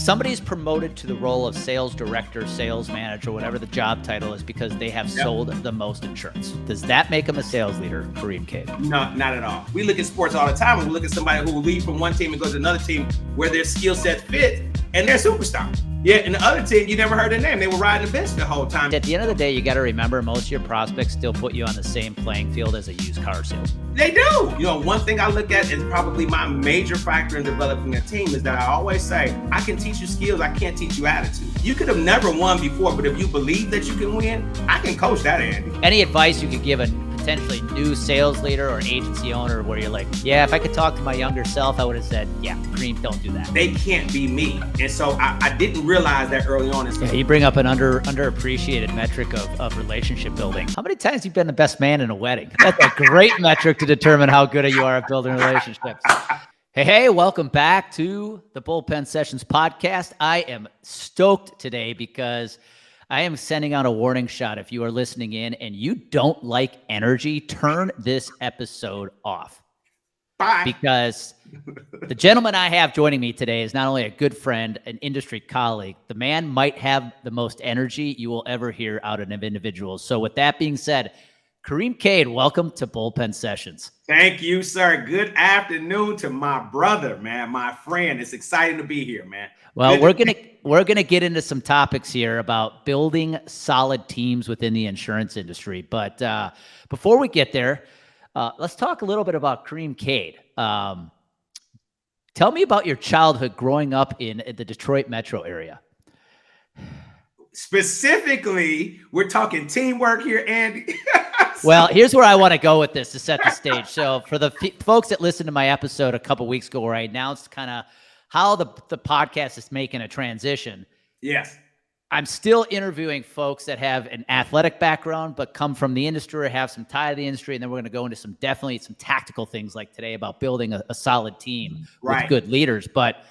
somebody's promoted to the role of sales director, sales manager, whatever the job title is, because they have sold the most insurance. Does that make them a sales leader, Kareim Cade? No, not at all. We look at sports all the time, and we look at somebody who will leave from one team and go to another team where their skill set fit, and they're a superstar. Yeah, and the other team, you never heard their name. They were riding the bench the whole time. At the end of the day, you got to remember, most of your prospects still put you on the same playing field as a used car salesman. They do. You know, one thing I look at is probably my major factor in developing a team is that I always say, I can teach you skills, I can't teach you attitude. You could have never won before, but if you believe that you can win, I can coach that, Andy. Any advice you could give a potentially new sales leader or agency owner where you're like, yeah, if I could talk to my younger self, I would have said, yeah, Kareim, don't do that. They can't be me. And so I didn't realize that early on. Yeah, you bring up an underappreciated metric of relationship building. How many times have you been the best man in a wedding? That's a great metric to determine how good you are at building relationships. Hey, welcome back to the Bullpen Sessions podcast. I am stoked today because I am sending out a warning shot. If you are listening in and you don't like energy, turn this episode off. Bye. Because the gentleman I have joining me today is not only a good friend, an industry colleague, the man might have the most energy you will ever hear out of individuals. So with that being said, Kareim Cade, welcome to Bullpen Sessions. Thank you, sir. Good afternoon to my brother, man, my friend. It's exciting to be here, man. Well, we're gonna get into some topics here about building solid teams within the insurance industry. But before we get there, let's talk a little bit about Kareim Cade. Tell me about your childhood growing up in the Detroit metro area. Specifically, we're talking teamwork here, Andy. Well, here's where I want to go with this to set the stage. So for the folks that listened to my episode a couple weeks ago where I announced kind of how the podcast is making a transition. Yes. I'm still interviewing folks that have an athletic background, but come from the industry or have some tie to the industry. And then we're going to go into some tactical things like today about building a solid team with good leaders. But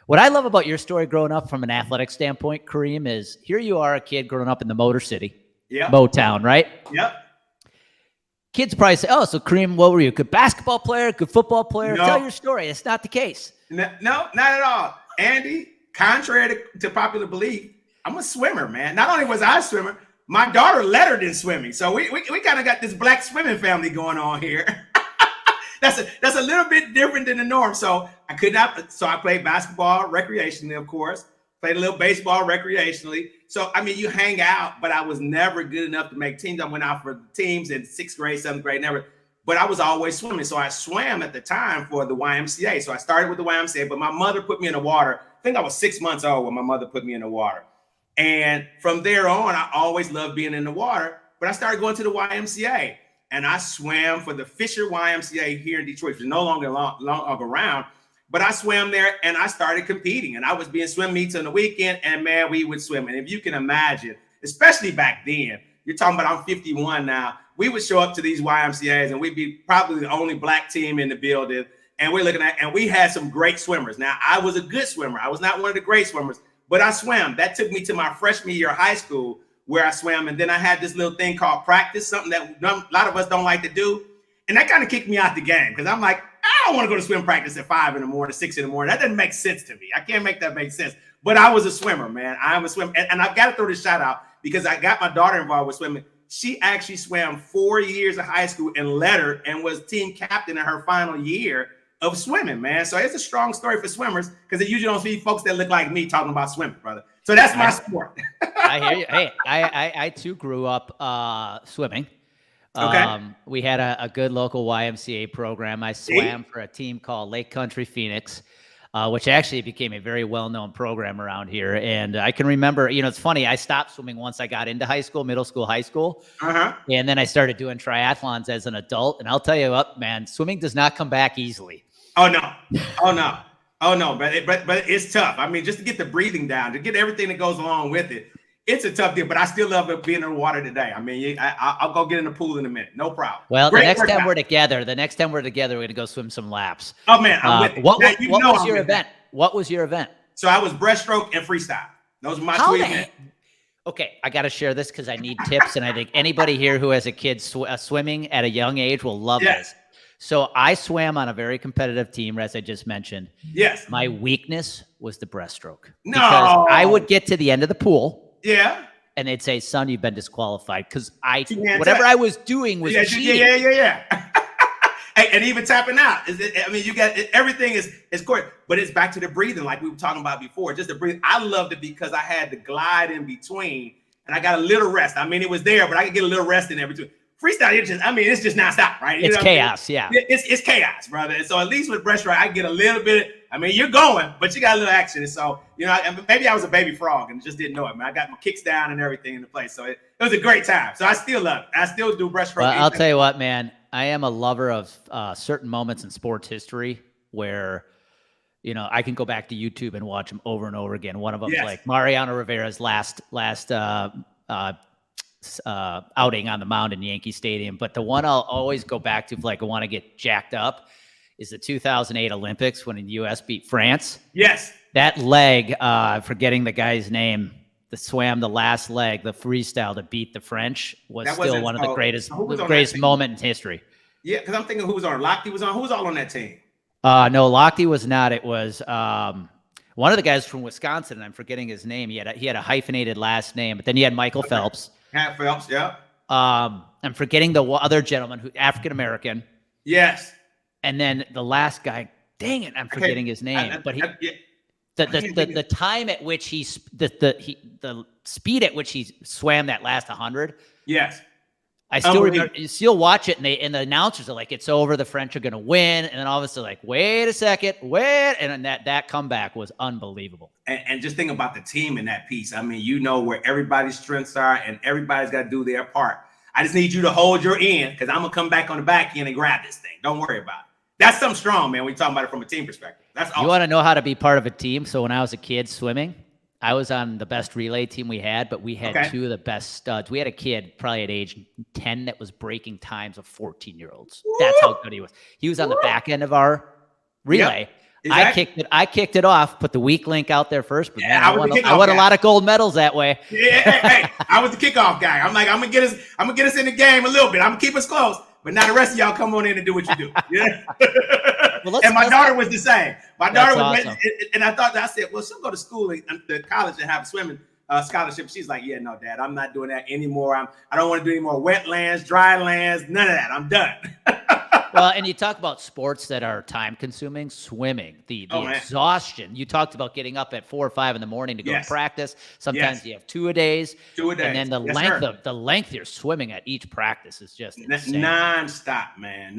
what I love about your story growing up from an athletic standpoint, Kareim, is here you are, a kid growing up in the Motor City, Motown, right? Yep. Kids probably say, oh, so Kareim, what were you? Good basketball player, good football player? No. Tell your story. It's not the case. No, not at all. Andy, contrary to popular belief, I'm a swimmer, man. Not only was I a swimmer, my daughter lettered in swimming. So we kind of got this black swimming family going on here. That's a little bit different than the norm. So I played basketball recreationally, of course. Played a little baseball recreationally. So, I mean, you hang out, but I was never good enough to make teams. I went out for teams in 6th grade, 7th grade, never. But I was always swimming. So I swam at the time for the YMCA. So I started with the YMCA, but my mother put me in the water. I think I was 6 months old when my mother put me in the water. And from there on, I always loved being in the water. But I started going to the YMCA. And I swam for the Fisher YMCA here in Detroit, which is no longer around. But I swam there and I started competing. And I was being swim meets on the weekend. And man, we would swim. And if you can imagine, especially back then, you're talking about I'm 51 now. We would show up to these YMCAs and we'd be probably the only black team in the building. And we're looking at, and we had some great swimmers. Now, I was a good swimmer. I was not one of the great swimmers, but I swam. That took me to my freshman year of high school where I swam. And then I had this little thing called practice, something that a lot of us don't like to do. And that kind of kicked me out the game because I'm like, I don't want to go to swim practice at 5 in the morning, 6 in the morning. That doesn't make sense to me. I can't make that make sense. But I was a swimmer, man. I'm a swimmer. And I've got to throw this shout out because I got my daughter involved with swimming. She actually swam 4 years of high school and lettered and was team captain in her final year of swimming, man. So it's a strong story for swimmers because they usually don't see folks that look like me talking about swimming, brother. So that's my sport. I hear you. Hey, I too grew up swimming. Okay. We had a good local YMCA program. I swam for a team called Lake Country Phoenix, which actually became a very well-known program around here. And I can remember, it's funny, I stopped swimming once I got into high school, middle school, high school. And then I started doing triathlons as an adult. And I'll tell you what, man, swimming does not come back easily. Oh, no. But it's tough. I mean, just to get the breathing down, to get everything that goes along with it, it's a tough deal, but I still love being in the water today. I mean, I'll go get in the pool in a minute. No problem. Well, the next time we're together, we're going to go swim some laps. Oh, man. I'm with it. What was your event? What was your event? So I was breaststroke and freestyle. Those were my two events. Okay, I got to share this because I need tips, and I think anybody here who has a kid swimming at a young age will love this. So I swam on a very competitive team, as I just mentioned. Yes. My weakness was the breaststroke. No. Because I would get to the end of the pool. Yeah. And they'd say, son, you've been disqualified. Because whatever I was doing was cheating. Yeah. And even tapping out. You got everything is court, but it's back to the breathing, like we were talking about before. Just the breathing. I loved it because I had to glide in between, and I got a little rest. I mean, it was there, but I could get a little rest in there between. Freestyle, it's just nonstop, right? It's chaos, yeah. It's chaos, brother. And so at least with breaststroke, I get a little bit. You're going, but you got a little action. And so maybe I was a baby frog and just didn't know it, man. I got my kicks down and everything in the place, so it was a great time. So I still love it. I still do breaststroke. Well, I'll tell you what, man. I am a lover of certain moments in sports history where, I can go back to YouTube and watch them over and over again. One of them is like Mariano Rivera's last outing on the mound in Yankee Stadium. But the one I'll always go back to if I want to get jacked up is the 2008 Olympics when the U.S. beat France. Yes. That leg, forgetting the guy's name, that swam the last leg, the freestyle to beat the French was still one of the greatest moment in history. Yeah, because I'm thinking who was on. Lochte was on. Who was all on that team? No, Lochte was not. It was one of the guys from Wisconsin, and I'm forgetting his name. He had a hyphenated last name, but then you had Michael Phelps. Phelps, yeah. I'm forgetting the other gentleman, who African American. Yes. And then the last guy, dang it, I'm forgetting his name. But the time at which the speed at which he swam that last 100. Yes. I still remember. You still watch it, and the announcers are like, "It's over. The French are going to win." And then all of a sudden, like, "Wait a second, wait!" And then that comeback was unbelievable. And just think about the team in that piece. Where everybody's strengths are, and everybody's got to do their part. I just need you to hold your end because I'm gonna come back on the back end and grab this thing. Don't worry about it. That's something strong, man. When you're talking about it from a team perspective, that's awesome. You want to know how to be part of a team? So when I was a kid swimming, I was on the best relay team we had, but we had two of the best studs. We had a kid probably at age 10 that was breaking times of 14-year-olds. That's how good he was. He was on the back end of our relay. Yep. Exactly. I kicked it off, put the weak link out there first, but man, I won a lot of gold medals that way. Hey, I was the kickoff guy. I'm like, I'm gonna get us in the game a little bit. I'm gonna keep us close, but now the rest of y'all come on in and do what you do. Yeah. And my daughter was the same. My daughter was, awesome. And I said, well, she'll go to school and to college and have a swimming scholarship. She's like, yeah, no, Dad, I'm not doing that anymore. I don't want to do any more wetlands, dry lands, none of that. I'm done. Well, and you talk about sports that are time consuming, swimming, the exhaustion. You talked about getting up at 4 or 5 in the morning to go to practice. Sometimes you have 2 a days. 2 a day. And then the length you're swimming at each practice is just insane. Nonstop, man.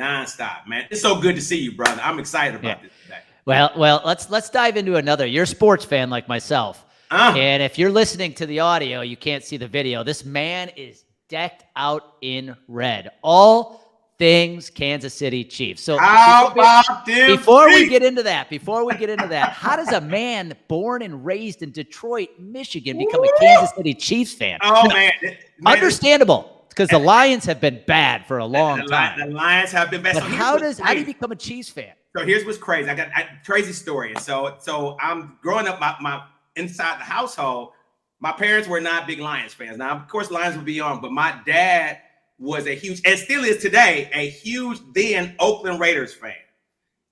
It's so good to see you, brother. I'm excited about this today. Well, let's dive into another. You're a sports fan like myself. And if you're listening to the audio, you can't see the video. This man is decked out in red. All things Kansas City Chiefs. So before we get into that, how does a man born and raised in Detroit, Michigan, become a Kansas City Chiefs fan? Man. Understandable, because the Lions have been bad for a long time. The Lions have been bad. But how do you become a Chiefs fan? So here's what's crazy. I got a crazy story. So I'm growing up, my inside the household, my parents were not big Lions fans. Now, of course, Lions would be on, but my dad was a huge, and still is today, a huge then Oakland Raiders fan.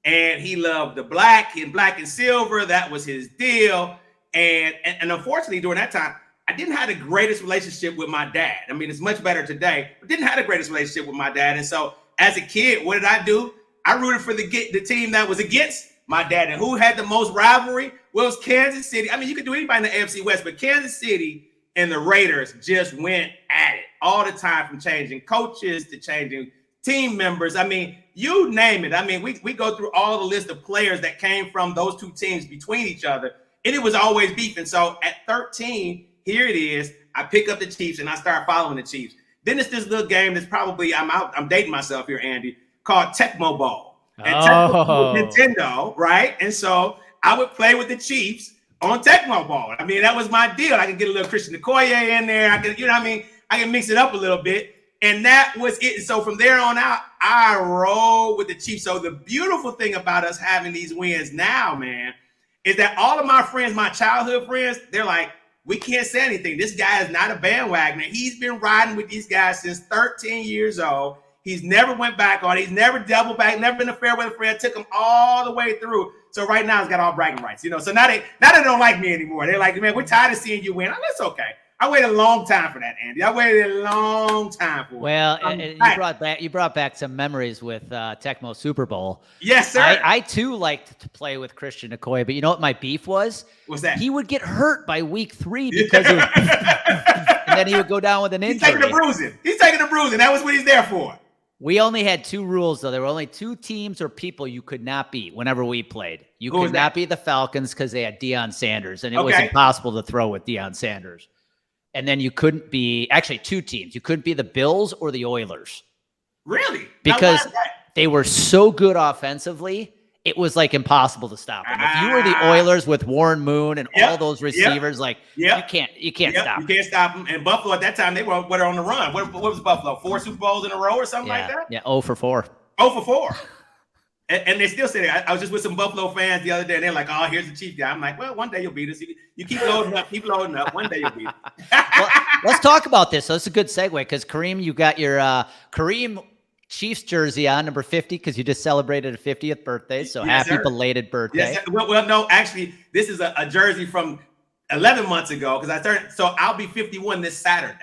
And he loved the black and silver. That was his deal. And unfortunately, during that time, I didn't have the greatest relationship with my dad. It's much better today, but didn't have the greatest relationship with my dad. And so as a kid, what did I do? I rooted for the team that was against my dad. And who had the most rivalry? Well, it was Kansas City. You could do anybody in the AFC West, but Kansas City and the Raiders just went at it all the time, from changing coaches to changing team members. You name it. We go through all the list of players that came from those two teams between each other, and it was always beef. And so at 13, here it is. I pick up the Chiefs and I start following the Chiefs. Then it's this little game that's probably, I'm dating myself here, Andy, called Tecmo Bowl. And Tecmo Nintendo, right? And so I would play with the Chiefs on Tecmo Bowl. That was my deal. I could get a little Christian Okoye in there. I could, I can mix it up a little bit. And that was it. So from there on out, I roll with the Chiefs. So the beautiful thing about us having these wins now, man, is that all of my friends, my childhood friends, they're like, we can't say anything. This guy is not a bandwagoner. He's been riding with these guys since 13 years old. He's never went back on it. He's never doubled back, never been a fair weather friend, took him all the way through. So right now he's got all bragging rights, So now they don't like me anymore. They're like, man, we're tired of seeing you win. That's okay. I waited a long time for that, Andy. I waited a long time for it. Well, you brought back some memories with Tecmo Super Bowl. Yes, sir. I too liked to play with Christian Okoye, but you know what my beef was? What's that? He would get hurt by week 3 because of, and then he would go down with an injury. He's taking the bruising. That was what he's there for. We only had 2 rules, though. There were only 2 teams or people you could not beat whenever we played. You could not be the Falcons because they had Deion Sanders, and it was impossible to throw with Deion Sanders. And then you couldn't be – actually, 2 teams. You couldn't be the Bills or the Oilers. Really? Because they were so good offensively, it was like impossible to stop them. If you were the Oilers with Warren Moon and all those receivers, you can't stop them. You can't stop them. And Buffalo at that time, they were on the run. What was Buffalo? 4 Super Bowls in a row or something like that? Yeah, 0 for 4. 0 for 4. And they still say that. I was just with some Buffalo fans the other day, and they're like, oh, here's the Chief guy. I'm like, well, one day you'll beat us. You keep loading up. One day you'll beat us. Well, let's talk about this. So that's a good segue because, Kareim, you got your Kareim Chiefs jersey on, number 50, because you just celebrated a 50th birthday. So happy belated birthday. Yes, well, no, actually, this is a jersey from 11 months ago because I turned. So I'll be 51 this Saturday.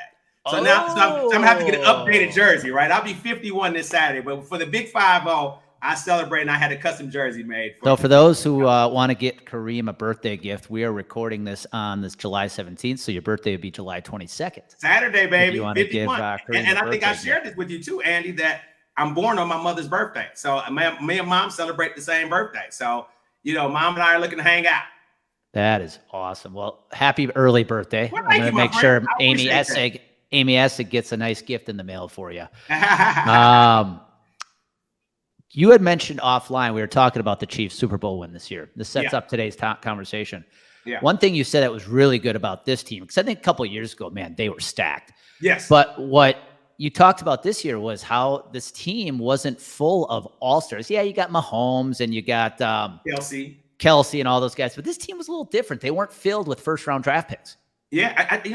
So now I'm going to have to get an updated jersey, right? I'll be 51 this Saturday. But for the Big 5-0, I celebrate, and I had a custom jersey made. For those who want to get Kareim a birthday gift, we are recording this on this July 17th, so your birthday would be July 22nd. Saturday, baby. You want to give Kareim and I think I shared this with you too, Andy, that I'm born on my mother's birthday. So me and Mom celebrate the same birthday. So, Mom and I are looking to hang out. That is awesome. Well, happy early birthday. Well, I'm going to make sure Amy Essig gets a nice gift in the mail for you. You had mentioned offline, we were talking about the Chiefs Super Bowl win this year. This sets up today's conversation. Yeah. One thing you said that was really good about this team, because I think a couple of years ago, man, they were stacked. Yes. But what you talked about this year was how this team wasn't full of all-stars. Yeah, you got Mahomes and you got Kelsey and all those guys, but this team was a little different. They weren't filled with first-round draft picks. Yeah,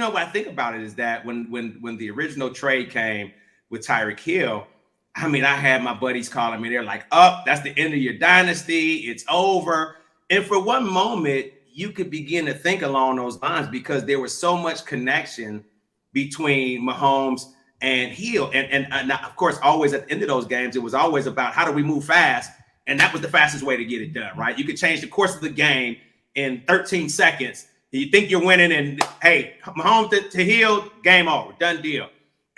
what I think about it is that when the original trade came with Tyreek Hill, I had my buddies calling me. They're like, that's the end of your dynasty. It's over. And for one moment, you could begin to think along those lines because there was so much connection between Mahomes and Hill. And of course, always at the end of those games, it was always about how do we move fast? And that was the fastest way to get it done, right? You could change the course of the game in 13 seconds. You think you're winning, and hey, Mahomes to Hill, game over, done deal.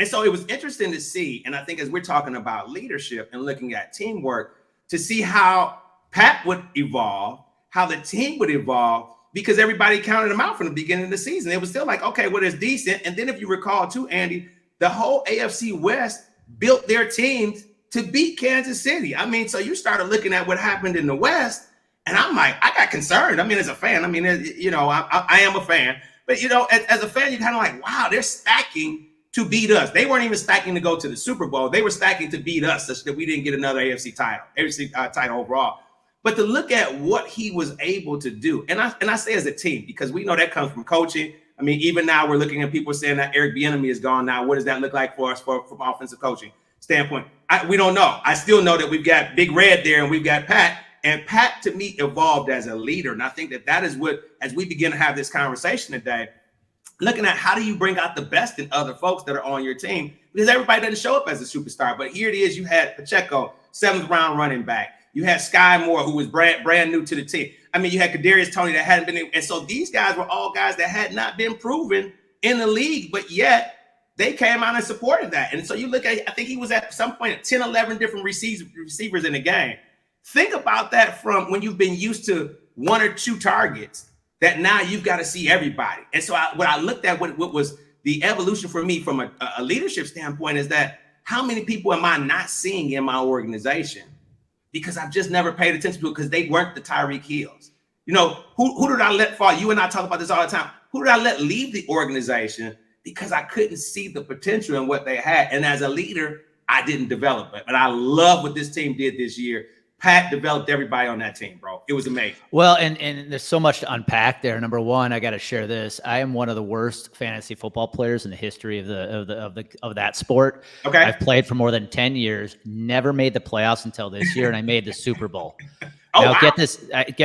And so it was interesting to see, and I think as we're talking about leadership and looking at teamwork, to see how Pat would evolve, how the team would evolve, because everybody counted them out from the beginning of the season. It was still like, okay, well, it's decent. And then if you recall too, Andy, the whole AFC West built their teams to beat Kansas City. So you started looking at what happened in the West, and I'm like, I got concerned. As a fan, I am a fan. But, as a fan, you're kind of like, wow, they're stacking to beat us. They weren't even stacking to go to the Super Bowl. They were stacking to beat us such that we didn't get another AFC title overall. But to look at what he was able to do, and I say as a team, because we know that comes from coaching. Even now we're looking at people saying that Eric Bieniemy is gone now. What does that look like for us from offensive coaching standpoint? We don't know. I still know that we've got Big Red there and we've got Pat. And Pat, to me, evolved as a leader. And I think that is what, as we begin to have this conversation today, looking at how do you bring out the best in other folks that are on your team, because everybody doesn't show up as a superstar. But here it is. You had Pacheco, 7th round running back. You had Sky Moore, who was brand new to the team. You had Kadarius Toney that hadn't been. And so these guys were all guys that had not been proven in the league, but yet they came out and supported that. And so you look at, I think he was at some point at 10, 11 different receivers in the game. Think about that from when you've been used to 1 or 2 targets, that now you've got to see everybody. And so what I looked at, what was the evolution for me from a leadership standpoint, is that how many people am I not seeing in my organization because I've just never paid attention to it because they weren't the Tyreek Hills. Who did I let fall? You and I talk about this all the time. Who did I let leave the organization because I couldn't see the potential in what they had? And as a leader, I didn't develop it. But I love what this team did this year. Pat developed everybody on that team, bro. It was amazing. Well, and there's so much to unpack there. Number one, I got to share this. I am one of the worst fantasy football players in the history of that sport. Okay. I've played for more than 10 years, never made the playoffs until this year, and I made the Super Bowl. Oh, now, wow.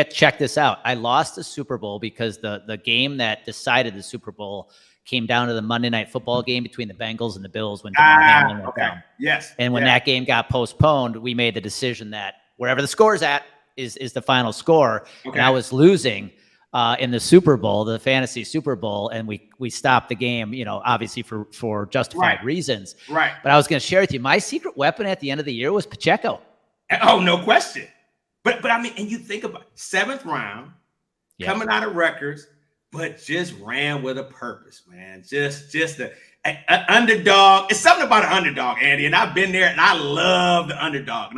check this out. I lost the Super Bowl because the game that decided the Super Bowl came down to the Monday Night Football game between the Bengals and the Bills when Damar Hamlin went down. Yes. And when that game got postponed, we made the decision that wherever the score's at is the final score. Okay. And I was losing in the Super Bowl, the fantasy Super Bowl, and we stopped the game, obviously for justified reasons. Right. But I was going to share with you, my secret weapon at the end of the year was Pacheco. Oh, no question. But I mean, and you think about 7th round, coming out of Rutgers, but just ran with a purpose, man. Just an underdog. It's something about an underdog, Andy, and I've been there, and I love the underdog.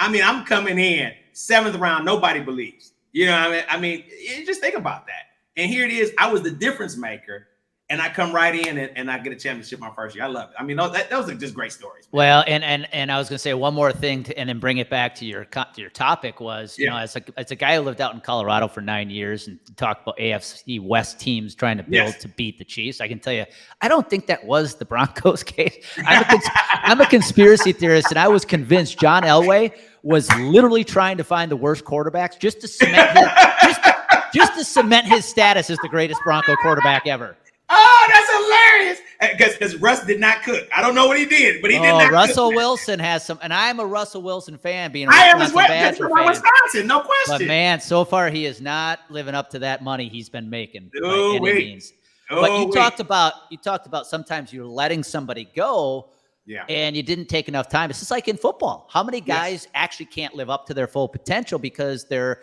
I'm coming in 7th round. Nobody believes. You know what I mean? Just think about that. And here it is. I was the difference maker, and I come right in and I get a championship my first year. I love it. I mean, those are just great stories. Man. Well, and I was going to say one more thing, and then bring it back to your topic was, as a guy who lived out in Colorado for 9 years and talked about AFC West teams trying to build to beat the Chiefs, I can tell you, I don't think that was the Broncos case. I'm a conspiracy theorist, and I was convinced John Elway was literally trying to find the worst quarterbacks just to cement his status as the greatest Bronco quarterback ever. Oh, that's hilarious. Because Russ did not cook. I don't know what he did, but he did not Russell cook. Wilson has some, and I'm a Russell Wilson fan, being a I am as well. Badger fan. Wisconsin, no question. But man, so far he is not living up to that money he's been making by any means. But you talked about sometimes you're letting somebody go, and you didn't take enough time. It's just like in football. How many guys actually can't live up to their full potential because they're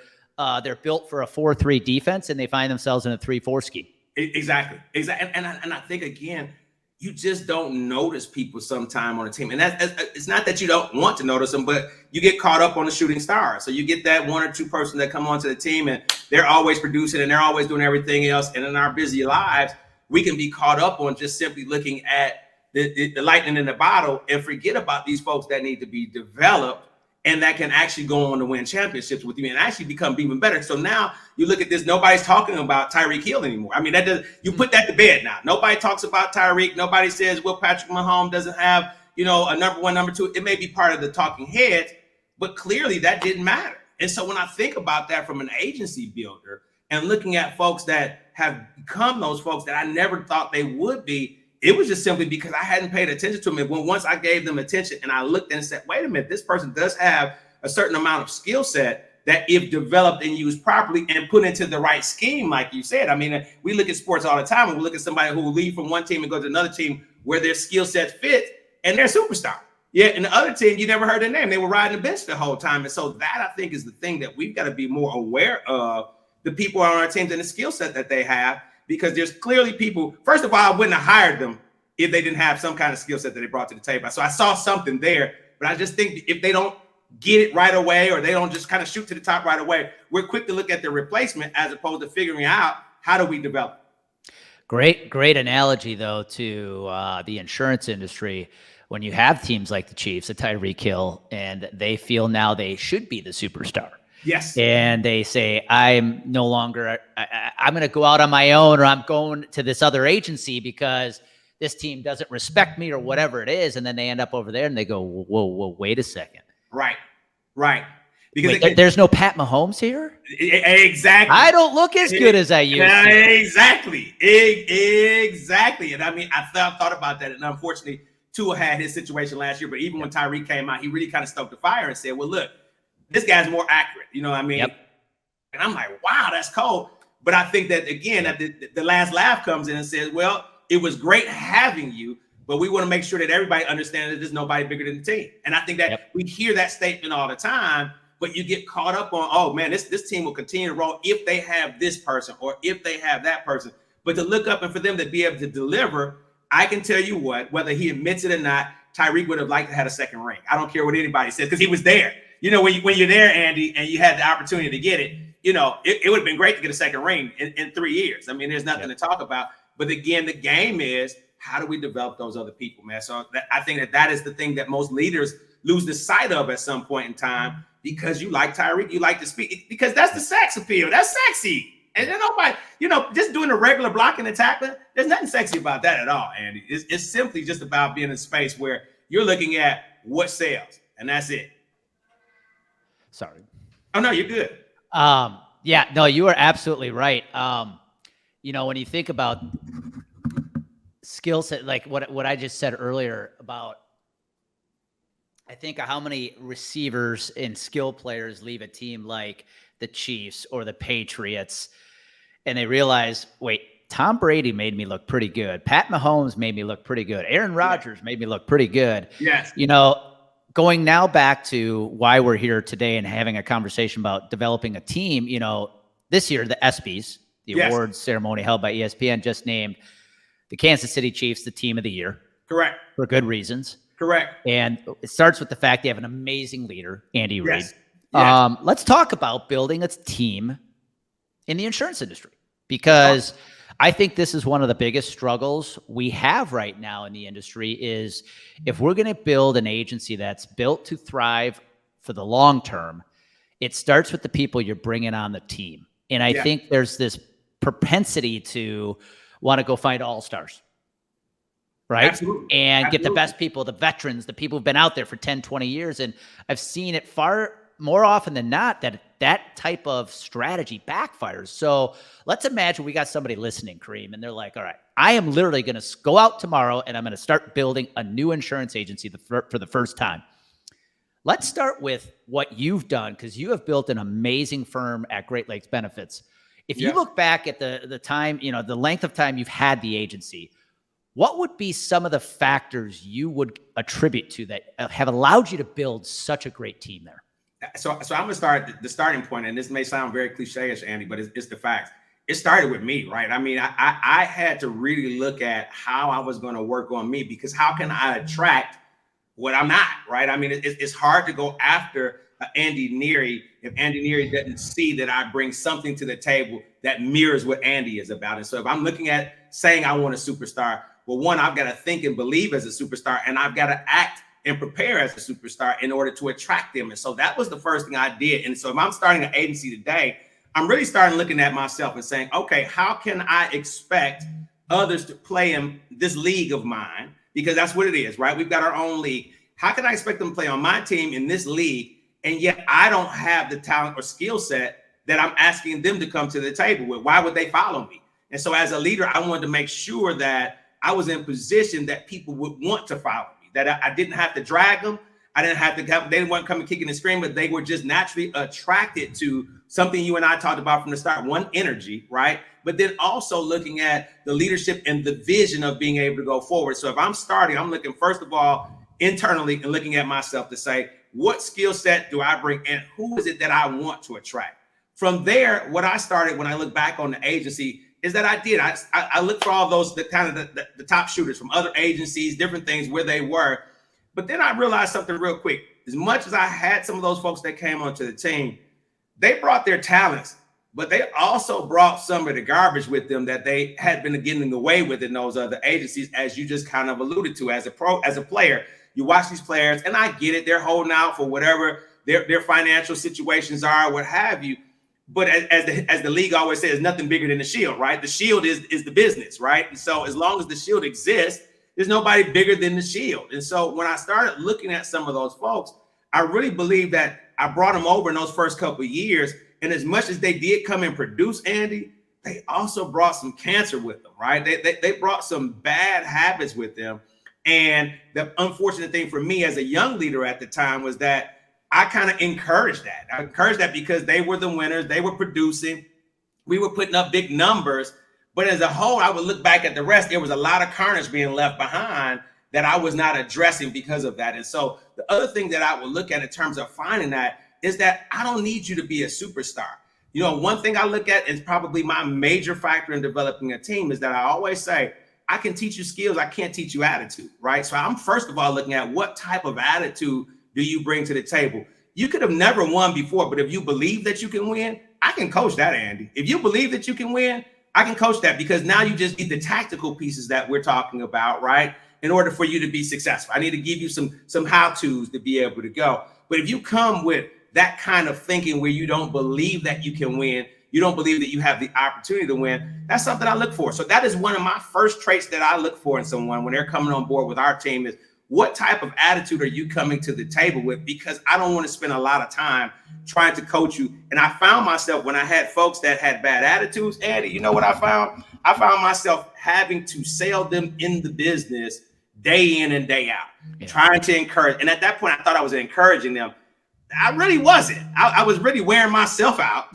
built for a 4-3 defense and they find themselves in a 3-4 scheme? Exactly. And I think, again, you just don't notice people sometime on a team. And it's not that you don't want to notice them, but you get caught up on the shooting star. So you get that 1 or 2 person that come onto the team and they're always producing and they're always doing everything else. And in our busy lives, we can be caught up on just simply looking at the lightning in the bottle and forget about these folks that need to be developed and that can actually go on to win championships with you and actually become even better. So now you look at this, nobody's talking about Tyreek Hill anymore. I mean, you put that to bed now. Nobody talks about Tyreek. Nobody says, well, Patrick Mahomes doesn't have, a number 1, number 2. It may be part of the talking heads, but clearly that didn't matter. And so when I think about that from an agency builder and looking at folks that have become those folks that I never thought they would be, it was just simply because I hadn't paid attention to them. And once I gave them attention and I looked and said, wait a minute, this person does have a certain amount of skill set that if developed and used properly and put into the right scheme, like you said. I mean, we look at sports all the time and we look at somebody who will leave from one team and go to another team where their skill set fits and they're a superstar. Yeah, and the other team, you never heard their name. They were riding the bench the whole time. And so that, I think, is the thing that we've got to be more aware of, the people on our teams and the skill set that they have. Because there's clearly people, first of all, I wouldn't have hired them if they didn't have some kind of skill set that they brought to the table. So I saw something there, but I just think if they don't get it right away or they don't just kind of shoot to the top right away, we're quick to look at their replacement as opposed to figuring out how do we develop. Great analogy, though, to the insurance industry. When you have teams like the Chiefs, the Tyreek Hill, and they feel now they should be the superstar. Yes. And they say, I'm no longer, I'm going to go out on my own, or I'm going to this other agency because this team doesn't respect me or whatever it is. And then they end up over there and they go, whoa, wait a second. Right. Because there's no Pat Mahomes here? Exactly. I don't look as good as I used to. Exactly. Exactly. And I mean, I thought about that. And unfortunately, Tua had his situation last year. But even when Tyreek came out, he really kind of stoked the fire and said, well, look, this guy's more accurate. You know what I mean? Yep. And I'm like, wow, that's cold. But I think that, again, that the last laugh comes in and says, well, it was great having you, but we want to make sure that everybody understands that there's nobody bigger than the team. And I think that we hear that statement all the time, but you get caught up on, oh, man, this team will continue to roll if they have this person or if they have that person. But to look up and for them to be able to deliver, I can tell you what, whether he admits it or not, Tyreek would have liked to have a second ring. I don't care what anybody says because he was there. When you're there, Andy, and you had the opportunity to get it, it would have been great to get a second ring in 3 years. I mean, there's nothing to talk about. But again, the game is, how do we develop those other people, man? So I think that is the thing that most leaders lose the sight of at some point in time because you like Tyreek, you like to speak, because that's the sex appeal. That's sexy. And then nobody, just doing the regular blocking and tackling, there's nothing sexy about that at all, Andy. It's simply just about being in a space where you're looking at what sells, and that's it. Sorry. Oh, no, you're good. Yeah, no, you are absolutely right. When you think about skill set, like what I just said earlier about, I think how many receivers and skill players leave a team like the Chiefs or the Patriots, and they realize, wait, Tom Brady made me look pretty good. Pat Mahomes made me look pretty good. Aaron Rodgers made me look pretty good. Yes. Going now back to why we're here today and having a conversation about developing a team, this year, the ESPYs, the awards ceremony held by ESPN, just named the Kansas City Chiefs the team of the year. Correct. For good reasons. Correct. And it starts with the fact they have an amazing leader, Andy Reid. Yes. Let's talk about building a team in the insurance industry, because I think this is one of the biggest struggles we have right now in the industry is if we're going to build an agency that's built to thrive for the long term, it starts with the people you're bringing on the team. And I think there's this propensity to want to go find all-stars. Right. Absolutely. And get the best people, the veterans, the people who've been out there for 10, 20 years. And I've seen it far more often than not that type of strategy backfires. So let's imagine we got somebody listening, Kareem, and they're like, all right, I am literally going to go out tomorrow and I'm going to start building a new insurance agency for the first time. Let's start with what you've done, because you have built an amazing firm at Great Lakes Benefits. If you look back at the time, the length of time you've had the agency, what would be some of the factors you would attribute to that have allowed you to build such a great team there? So I'm going to start the starting point, and this may sound very cliche-ish, Andy, but it's the facts. It started with me, right? I mean, I had to really look at how I was going to work on me, because how can I attract what I'm not, right? I mean, it's hard to go after Andy Neary if Andy Neary doesn't see that I bring something to the table that mirrors what Andy is about. And so if I'm looking at saying I want a superstar, well, one, I've got to think and believe as a superstar, and I've got to act and prepare as a superstar in order to attract them. And so that was the first thing I did. And so if I'm starting an agency today, I'm really starting looking at myself and saying, okay, how can I expect others to play in this league of mine? Because that's what it is, right? We've got our own league. How can I expect them to play on my team in this league? And yet I don't have the talent or skill set that I'm asking them to come to the table with. Why would they follow me? And so as a leader, I wanted to make sure that I was in position that people would want to follow me, that I didn't have to drag them. I didn't have to they didn't want to come and kicking and screaming, but they were just naturally attracted to something you and I talked about from the start. One, energy, right? But then also looking at the leadership and the vision of being able to go forward. So if I'm starting, I'm looking first of all internally and looking at myself to say, what skill set do I bring and who is it that I want to attract? From there, what I started when I look back on the agency is that I looked for all those, the top shooters from other agencies, different things where they were. But then I realized something real quick. As much as I had some of those folks that came onto the team, they brought their talents, but they also brought some of the garbage with them that they had been getting away with in those other agencies, as you just kind of alluded to. As a player, you watch these players, and I get it, they're holding out for whatever their financial situations are, what have you. But as the league always says, nothing bigger than the shield, right? The shield is the business, right? And so as long as the shield exists, there's nobody bigger than the shield. And so when I started looking at some of those folks, I really believe that I brought them over in those first couple of years. And as much as they did come and produce, Andy, they also brought some cancer with them, right? They brought some bad habits with them. And the unfortunate thing for me as a young leader at the time was that I kind of encouraged that. I encouraged that because they were the winners. They were producing. We were putting up big numbers. But as a whole, I would look back at the rest. There was a lot of carnage being left behind that I was not addressing because of that. And so the other thing that I would look at in terms of finding that is that I don't need you to be a superstar. You know, one thing I look at is probably my major factor in developing a team is that I always say, I can teach you skills. I can't teach you attitude, right? So I'm first of all looking at what type of attitude do you bring to the table? You could have never won before, but if you believe that you can win, I can coach that, Andy. If you believe that you can win, I can coach that, because now you just need the tactical pieces that we're talking about, right? In order for you to be successful, I need to give you some how-tos to be able to go. But if you come with that kind of thinking where you don't believe that you can win, you don't believe that you have the opportunity to win, that's something I look for. So that is one of my first traits that I look for in someone when they're coming on board with our team is, what type of attitude are you coming to the table with? Because I don't want to spend a lot of time trying to coach you. And I found myself when I had folks that had bad attitudes, Andy, you know what I found? I found myself having to sell them in the business day in and day out, trying to encourage. And at that point, I thought I was encouraging them. I really wasn't. I was really wearing myself out,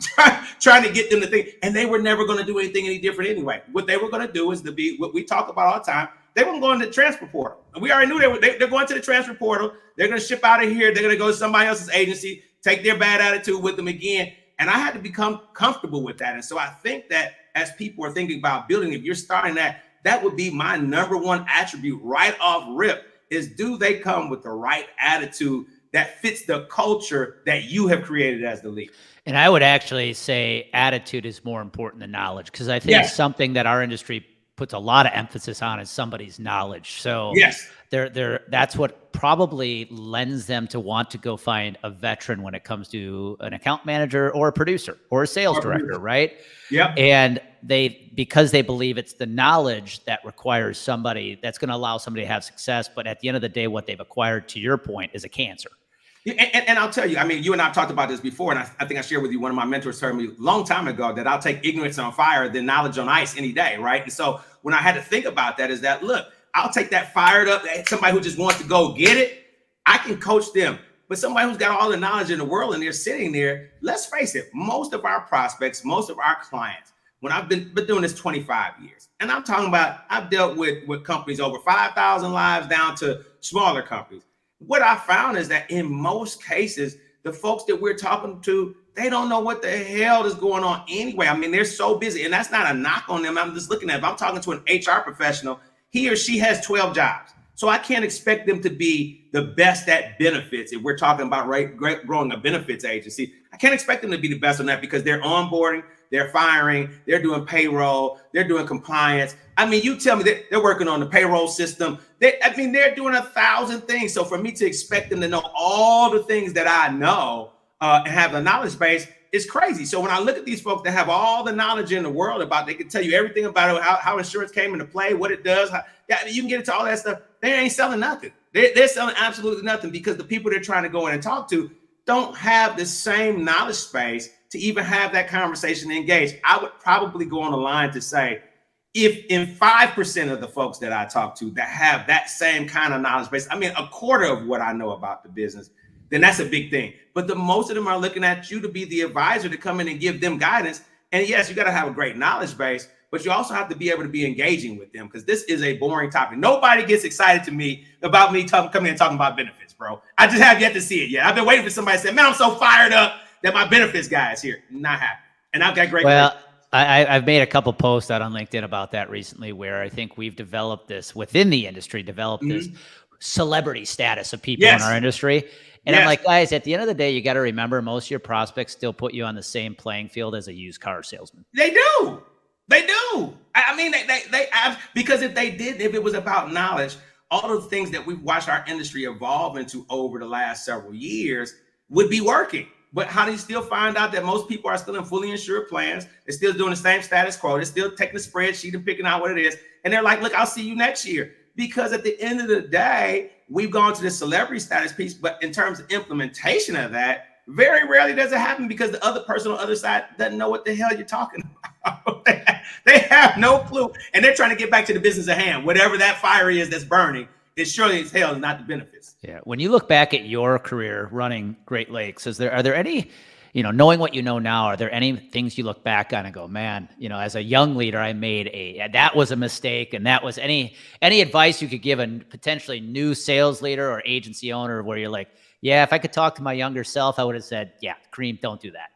trying to get them to think, and they were never going to do anything any different anyway. What they were going to do is to be what we talk about all the time. They weren't going to the transfer portal. And we already knew they're going to the transfer portal. They're going to ship out of here. They're going to go to somebody else's agency, take their bad attitude with them again. And I had to become comfortable with that. And so I think that as people are thinking about building, if you're starting that would be my number one attribute right off rip is, do they come with the right attitude that fits the culture that you have created as the leader? And I would actually say attitude is more important than knowledge, because I think something that our industry puts a lot of emphasis on is somebody's knowledge. So that's what probably lends them to want to go find a veteran when it comes to an account manager or a producer or a sales director, right? Yep. And because they believe it's the knowledge that requires somebody that's going to allow somebody to have success. But at the end of the day, what they've acquired, to your point, is a cancer. And I'll tell you, I mean, you and I have talked about this before, and I think I shared with you, one of my mentors told me a long time ago that I'll take ignorance on fire than knowledge on ice any day, right? And so when I had to think about that, is that, look, I'll take that fired up, somebody who just wants to go get it, I can coach them. But somebody who's got all the knowledge in the world and they're sitting there, let's face it, most of our prospects, most of our clients, when I've been doing this 25 years, and I'm talking about, I've dealt with companies over 5,000 lives down to smaller companies. What I found is that in most cases, the folks that we're talking to, they don't know what the hell is going on anyway. I mean, they're so busy, and that's not a knock on them. I'm just looking at, if I'm talking to an HR professional, he or she has 12 jobs. So I can't expect them to be the best at benefits. If we're talking about growing a benefits agency, I can't expect them to be the best on that, because they're onboarding, they're firing, they're doing payroll, they're doing compliance. I mean, you tell me that they're working on the payroll system. They're doing 1,000 things. So for me to expect them to know all the things that I know and have the knowledge base is crazy. So when I look at these folks that have all the knowledge in the world about, they can tell you everything about it, how insurance came into play, what it does, you can get into all that stuff. They ain't selling nothing. They're selling absolutely nothing, because the people they're trying to go in and talk to don't have the same knowledge space to even have that conversation and engage. I would probably go on the line to say, if in 5% of the folks that I talk to that have that same kind of knowledge base, I mean, a quarter of what I know about the business, then that's a big thing. But the most of them are looking at you to be the advisor to come in and give them guidance. And yes, you got to have a great knowledge base, but you also have to be able to be engaging with them, because this is a boring topic. Nobody gets excited to me about me coming in and talking about benefits, bro. I just have yet to see it yet. I've been waiting for somebody to say, man, I'm so fired up that my benefits guy is here. Not happening. And I've got great. Well, I've made a couple posts out on LinkedIn about that recently, where I think we've developed this within the industry, this celebrity status of people in our industry. And I'm like, guys, at the end of the day, you got to remember, most of your prospects still put you on the same playing field as a used car salesman. They do. They do. I mean, they because if it was about knowledge, all of the things that we've watched our industry evolve into over the last several years would be working. But how do you still find out that most people are still in fully insured plans? They're still doing the same status quo. They're still taking the spreadsheet and picking out what it is. And they're like, look, I'll see you next year. Because at the end of the day, we've gone to the celebrity status piece. But in terms of implementation of that, very rarely does it happen, because the other person on the other side doesn't know what the hell you're talking about. They have no clue. And they're trying to get back to the business at hand. Whatever that fire is that's burning, it surely as hell is not the benefits. Yeah. When you look back at your career running Great Lakes, are there any, knowing what you know now, are there any things you look back on and go, man, as a young leader, I made that was a mistake? And that was any advice you could give a potentially new sales leader or agency owner where you're like, yeah, if I could talk to my younger self, I would have said, yeah, Kareim, don't do that.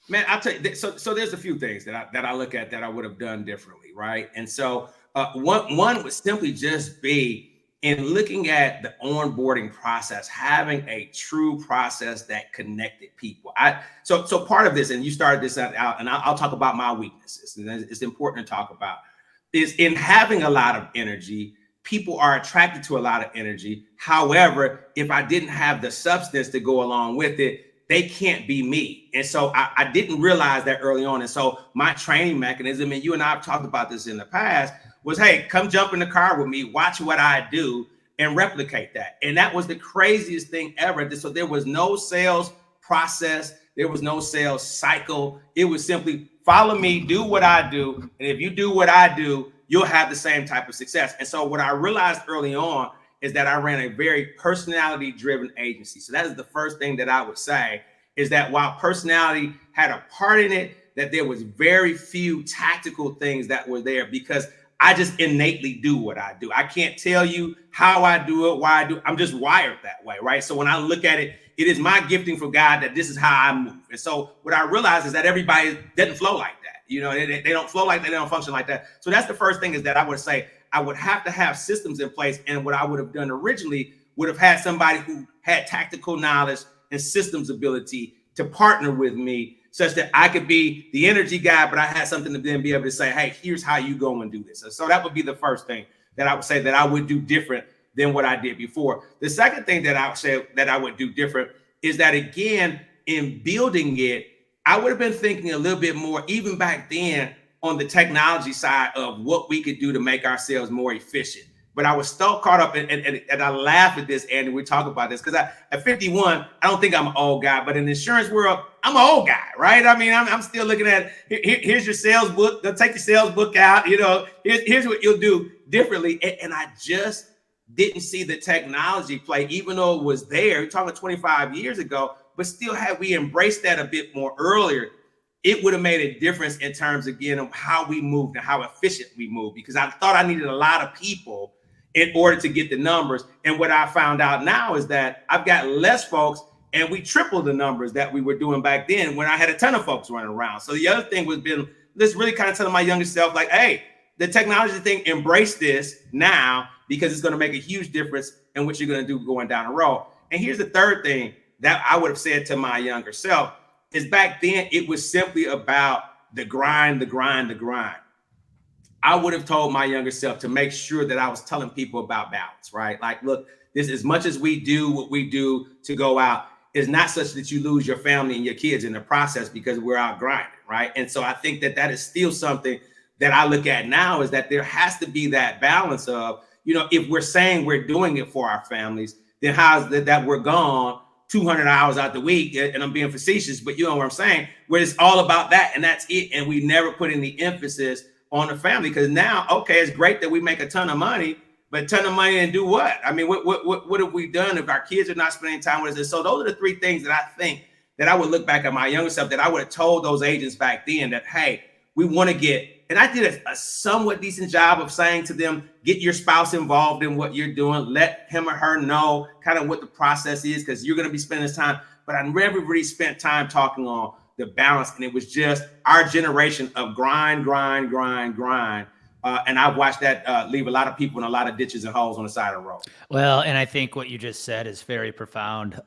Man, I'll tell you, so there's a few things that I look at that I would have done differently, right? And so one would simply just be, in looking at the onboarding process, having a true process that connected people. So part of this, and you started this out, and I'll talk about my weaknesses, and it's important to talk about, is in having a lot of energy, people are attracted to a lot of energy. However, if I didn't have the substance to go along with it, they can't be me. And so I didn't realize that early on. And so my training mechanism, and you and I have talked about this in the past, was, hey, come jump in the car with me, watch what I do, and replicate that. And that was the craziest thing ever. So there was no sales process. There was no sales cycle. It was simply follow me, do what I do. And if you do what I do, you'll have the same type of success. And so what I realized early on is that I ran a very personality driven agency. So that is the first thing that I would say, is that while personality had a part in it, that there was very few tactical things that were there, because I just innately do what I do. I can't tell you how I do it, why I do it. I'm just wired that way, right? So when I look at it, it is my gifting from God that this is how I move. And so what I realize is that everybody doesn't flow like that. You know, they don't flow like that. They don't function like that. So that's the first thing, is that I would say I would have to have systems in place. And what I would have done originally would have had somebody who had tactical knowledge and systems ability to partner with me, such that I could be the energy guy, but I had something to then be able to say, hey, here's how you go and do this. So that would be the first thing that I would say that I would do different than what I did before. The second thing that I would say that I would do different is that, again, in building it, I would have been thinking a little bit more, even back then, on the technology side of what we could do to make ourselves more efficient. But I was so caught up and I laugh at this, Andy, we talk about this, because at 51, I don't think I'm an old guy, but in the insurance world, I'm an old guy, right? I mean, I'm still looking at, here's your sales book. They'll take your sales book out. You know, here's what you'll do differently. And I just didn't see the technology play, even though it was there. You're talking 25 years ago, but still, had we embraced that a bit more earlier, it would have made a difference in terms, again, of how we moved and how efficient we moved, because I thought I needed a lot of people in order to get the numbers. And what I found out now is that I've got less folks, and we tripled the numbers that we were doing back then when I had a ton of folks running around. So the other thing was been this really kind of telling my younger self, like, hey, the technology thing, embrace this now, because it's going to make a huge difference in what you're going to do going down the road. And here's the third thing that I would have said to my younger self, is back then it was simply about the grind, the grind, the grind. I would have told my younger self to make sure that I was telling people about balance, right? Like, look, this, as much as we do what we do to go out, is not such that you lose your family and your kids in the process, because we're out grinding, right? And so I think that that is still something that I look at now, is that there has to be that balance of, you know, if we're saying we're doing it for our families, then how's that we're gone 200 hours out the week, and I'm being facetious, but you know what I'm saying, where it's all about that and that's it. And we never put any emphasis on the family, because now, okay, it's great that we make a ton of money, but a ton of money and do what? I mean, what have we done if our kids are not spending time with us? And so those are the three things that I think that I would look back at my younger self, that I would have told those agents back then, that, hey, we want to get, and I did a somewhat decent job of saying to them, get your spouse involved in what you're doing. Let him or her know kind of what the process is, because you're going to be spending this time. But I never really spent time talking on the balance. And it was just our generation of grind, grind, grind, grind. And I've watched that leave a lot of people in a lot of ditches and holes on the side of the road. Well, and I think what you just said is very profound.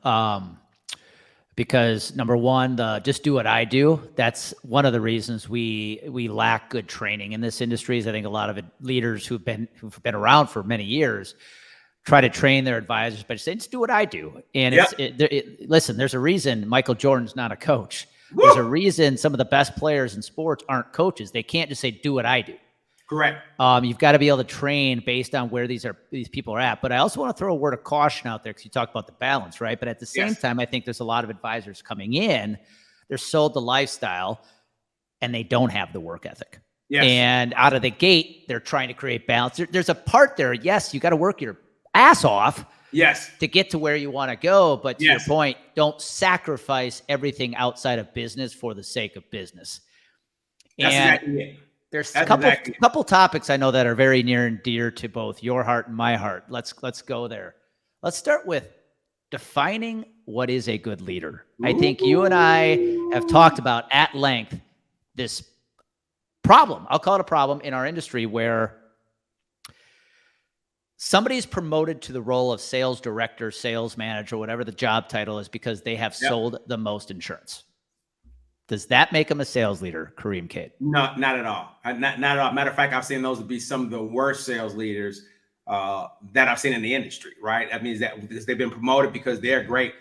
Because number one, just do what I do. That's one of the reasons we lack good training in this industry. Is I think a lot of leaders who've been around for many years try to train their advisors, but say, just do what I do. And listen, there's a reason Michael Jordan's not a coach. Woo! There's a reason some of the best players in sports aren't coaches. They can't just say, do what I do. Correct. You've got to be able to train based on where these people are at. But I also want to throw a word of caution out there, because you talk about the balance, right? But at the same time, I think there's a lot of advisors coming in, they're sold the lifestyle and they don't have the work ethic. Yes. And out of the gate, they're trying to create balance. There's a part there. Yes, you got to work your ass off. Yes. To get to where you want to go. But to your point, don't sacrifice everything outside of business for the sake of business. That's exactly it. There's a couple topics I know that are very near and dear to both your heart and my heart. Let's go there. Let's start with defining what is a good leader. Ooh. I think you and I have talked about at length this problem. I'll call it a problem in our industry, where somebody's promoted to the role of sales director, sales manager, whatever the job title is, because they have sold the most insurance. Does that make them a sales leader, Kareim Cade? No, not at all. Not at all. Matter of fact, I've seen those to be some of the worst sales leaders that I've seen in the industry, right? That means that because they've been promoted because they're great,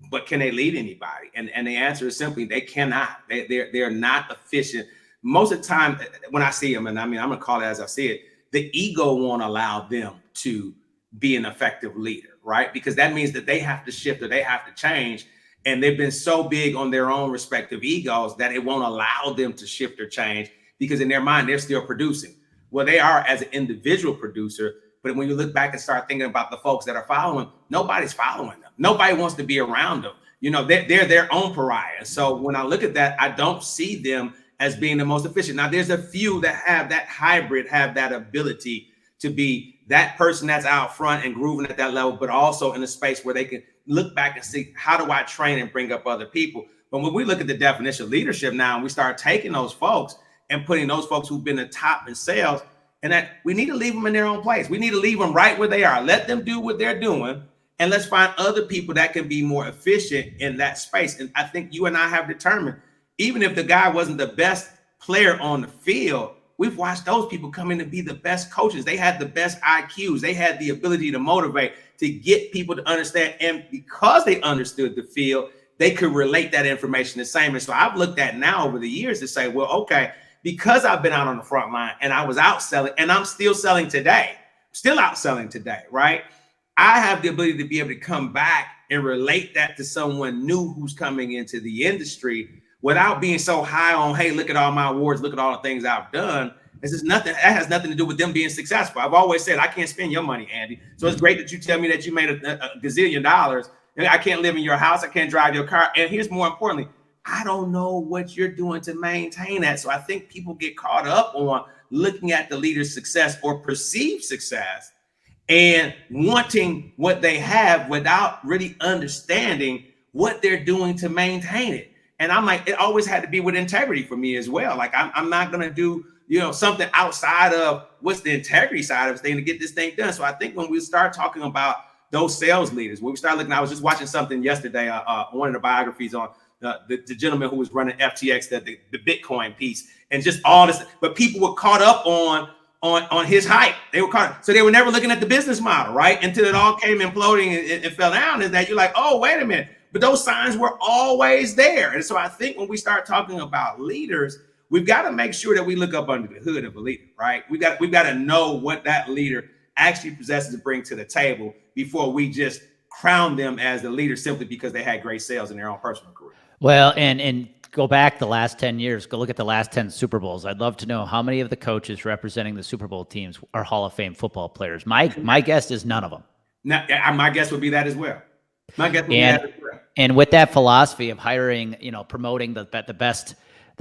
but can they lead anybody? And the answer is simply they cannot. They're not efficient. Most of the time when I see them, and I mean, I'm gonna call it as I see it, the ego won't allow them to be an effective leader, right? Because that means that they have to shift or they have to change. And they've been so big on their own respective egos that it won't allow them to shift or change, because in their mind, they're still producing. Well, they are as an individual producer, but when you look back and start thinking about the folks that are following, nobody's following them. Nobody wants to be around them. You know, they're their own pariah. So when I look at that, I don't see them as being the most efficient. Now, there's a few that have that hybrid, have that ability to be that person that's out front and grooving at that level, but also in a space where they can look back and see, how do I train and bring up other people? But when we look at the definition of leadership now, and we start taking those folks and putting those folks who've been the top in sales, and that we need to leave them in their own place. We need to leave them right where they are. Let them do what they're doing. And let's find other people that can be more efficient in that space. And I think you and I have determined, even if the guy wasn't the best player on the field, we've watched those people come in to be the best coaches. They had the best IQs. They had the ability to motivate, to get people to understand. And because they understood the field, they could relate that information the same. And so I've looked at now over the years to say, well, okay, because I've been out on the front line and I was out selling, and I'm still selling today, right? I have the ability to be able to come back and relate that to someone new who's coming into the industry without being so high on, hey, look at all my awards, look at all the things I've done. This is nothing. That has nothing to do with them being successful. I've always said I can't spend your money, Andy. So it's great that you tell me that you made a gazillion dollars. And I can't live in your house. I can't drive your car. And here's more importantly, I don't know what you're doing to maintain that. So I think people get caught up on looking at the leader's success or perceived success and wanting what they have without really understanding what they're doing to maintain it. And I'm like, it always had to be with integrity for me as well. Like I'm not going to do, something outside of what's the integrity side of this thing to get this thing done. So I think when we start talking about those sales leaders, when we start looking, I was just watching something yesterday, one of the biographies on the gentleman who was running FTX, the Bitcoin piece, and just all this, but people were caught up on his hype. They were caught, so they were never looking at the business model, right? Until it all came imploding and fell down. Is that you're like, oh, wait a minute. But those signs were always there. And so I think when we start talking about leaders, we've got to make sure that we look up under the hood of a leader, right? We've got to know what that leader actually possesses to bring to the table before we just crown them as the leader simply because they had great sales in their own personal career. Well, and go back the last 10 years, go look at the last 10 Super Bowls. I'd love to know how many of the coaches representing the Super Bowl teams are Hall of Fame football players. My guess is none of them. Now, my guess would be that as well. My guess would be that as well. And with that philosophy of hiring, promoting the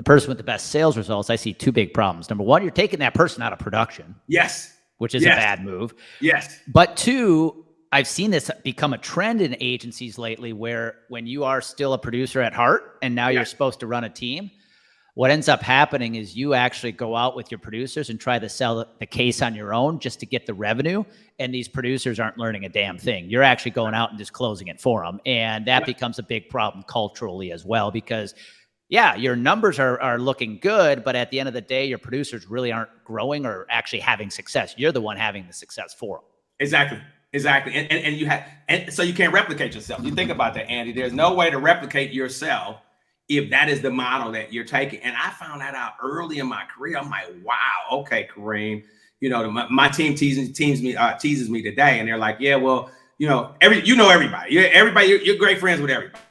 person with the best sales results, I see two big problems. Number one, you're taking that person out of production. Yes. Which is a bad move. Yes. But two, I've seen this become a trend in agencies lately where when you are still a producer at heart and now you're supposed to run a team, what ends up happening is you actually go out with your producers and try to sell the case on your own just to get the revenue. And these producers aren't learning a damn thing. You're actually going out and just closing it for them. And that becomes a big problem culturally as well, because your numbers are looking good, but at the end of the day, your producers really aren't growing or actually having success. You're the one having the success for them. Exactly. And so you can't replicate yourself. You think about that, Andy. There's no way to replicate yourself if that is the model that you're taking. And I found that out early in my career. I'm like, wow, okay, Kareem. My team teases me today, and they're like, yeah, well, everybody. You're great friends with everybody.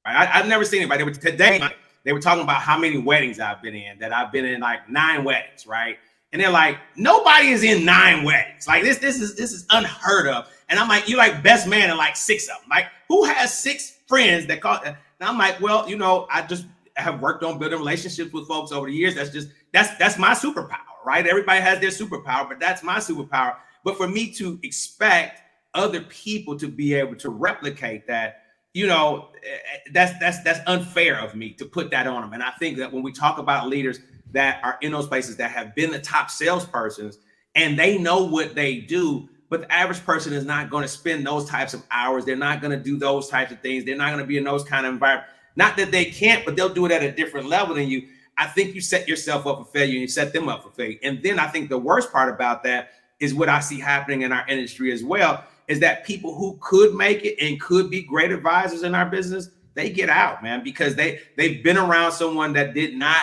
I've never seen anybody. Today, they were talking about how many weddings I've been in, that I've been in like 9 weddings, right? And they're like, nobody is in 9 weddings. Like this is unheard of. And I'm like, you're like best man in like 6 of them. Like, who has 6 friends that call? And I'm like, well, I just have worked on building relationships with folks over the years. That's my superpower, right? Everybody has their superpower, but that's my superpower. But for me to expect other people to be able to replicate that, that's unfair of me to put that on them. And I think that when we talk about leaders that are in those places that have been the top salespersons and they know what they do, but the average person is not going to spend those types of hours. They're not going to do those types of things. They're not going to be in those kind of environments. Not that they can't, but they'll do it at a different level than you. I think you set yourself up for failure and you set them up for failure. And then I think the worst part about that is what I see happening in our industry as well, is that people who could make it and could be great advisors in our business, they get out, man, because they've been around someone that did not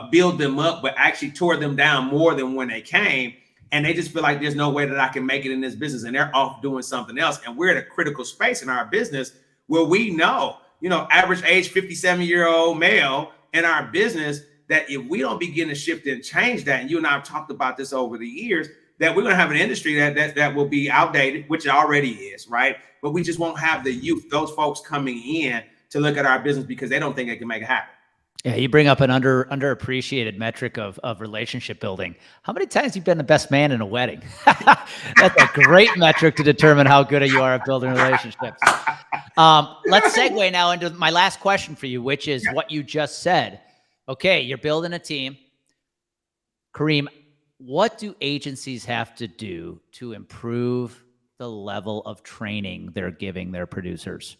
build them up, but actually tore them down more than when they came. And they just feel like there's no way that I can make it in this business, and they're off doing something else. And we're at a critical space in our business where we know, average age 57-year-old male in our business, that if we don't begin to shift and change that, and you and I have talked about this over the years, that we're going to have an industry that will be outdated, which it already is, right? But we just won't have the youth, those folks coming in to look at our business because they don't think they can make it happen. Yeah, you bring up an underappreciated metric of relationship building. How many times have you been the best man in a wedding? That's a great metric to determine how good you are at building relationships. Let's segue now into my last question for you, which is what you just said. Okay, you're building a team. Kareim, what do agencies have to do to improve the level of training they're giving their producers?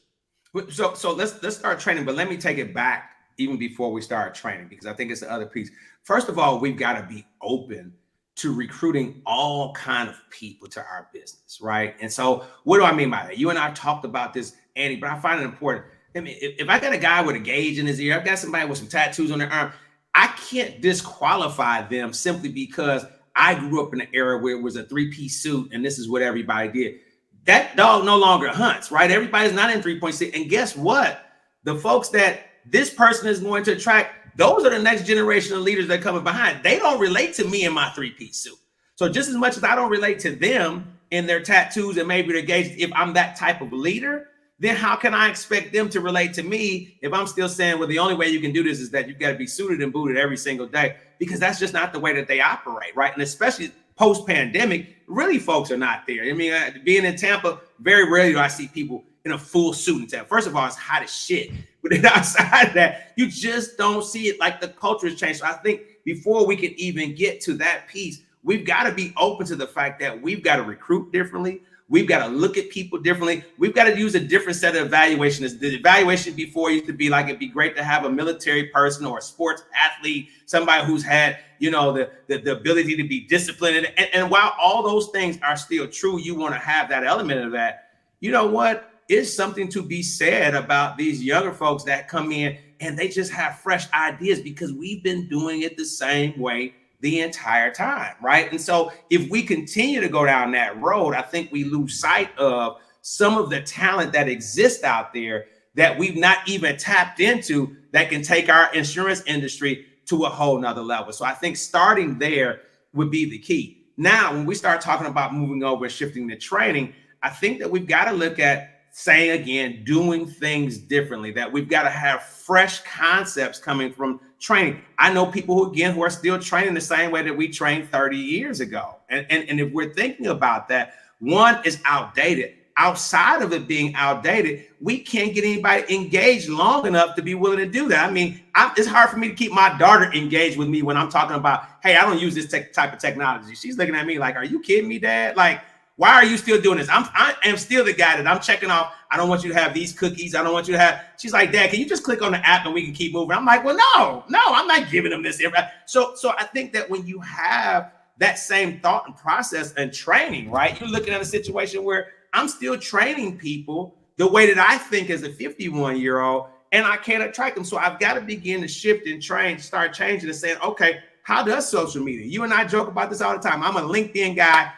So let's start training, but let me take it back even before we start training, because I think it's the other piece. First of all, we've got to be open to recruiting all kind of people to our business, right? And so what do I mean by that? You and I talked about this, Andy, but I find it important. I mean, if I got a guy with a gauge in his ear, I've got somebody with some tattoos on their arm, I can't disqualify them simply because I grew up in an era where it was a three-piece suit and this is what everybody did. That dog no longer hunts, right? Everybody's not in 3.6. And guess what? The folks that this person is going to attract, those are the next generation of leaders that are coming behind. They don't relate to me in my three-piece suit. So just as much as I don't relate to them in their tattoos and maybe their gauge, if I'm that type of leader, then how can I expect them to relate to me if I'm still saying, well, the only way you can do this is that you've got to be suited and booted every single day, because that's just not the way that they operate, right? And especially post-pandemic, really folks are not there. I mean, being in Tampa, very rarely do I see people in a full suit in Tampa. First of all, it's hot as shit. But then outside of that, you just don't see it, like the culture has changed. So I think before we can even get to that piece, we've got to be open to the fact that we've got to recruit differently. We've got to look at people differently. We've got to use a different set of evaluation. The evaluation before used to be like, it'd be great to have a military person or a sports athlete, somebody who's had, the ability to be disciplined. And while all those things are still true, you want to have that element of that. You know what? It's something to be said about these younger folks that come in and they just have fresh ideas because we've been doing it the same way the entire time, right? And so if we continue to go down that road, I think we lose sight of some of the talent that exists out there that we've not even tapped into that can take our insurance industry to a whole nother level. So I think starting there would be the key. Now, when we start talking about moving over and shifting to training, I think that we've got to look at saying again, doing things differently, that we've got to have fresh concepts coming from training. I know people who are still training the same way that we trained 30 years ago. And if we're thinking about that, one is outdated. Outside of it being outdated, we can't get anybody engaged long enough to be willing to do that. I mean, it's hard for me to keep my daughter engaged with me when I'm talking about, hey, I don't use this type of technology. She's looking at me like, are you kidding me, Dad? Like, why are you still doing this? I am still the guy that I'm checking off. I don't want you to have these cookies. I don't want you to have. She's like, Dad, can you just click on the app and we can keep moving? I'm like, well, no, I'm not giving them this. So I think that when you have that same thought and process and training, right, you're looking at a situation where I'm still training people the way that I think as a 51-year-old, and I can't attract them. So I've got to begin to shift and start changing and saying, okay, how does social media? You and I joke about this all the time. I'm a LinkedIn guy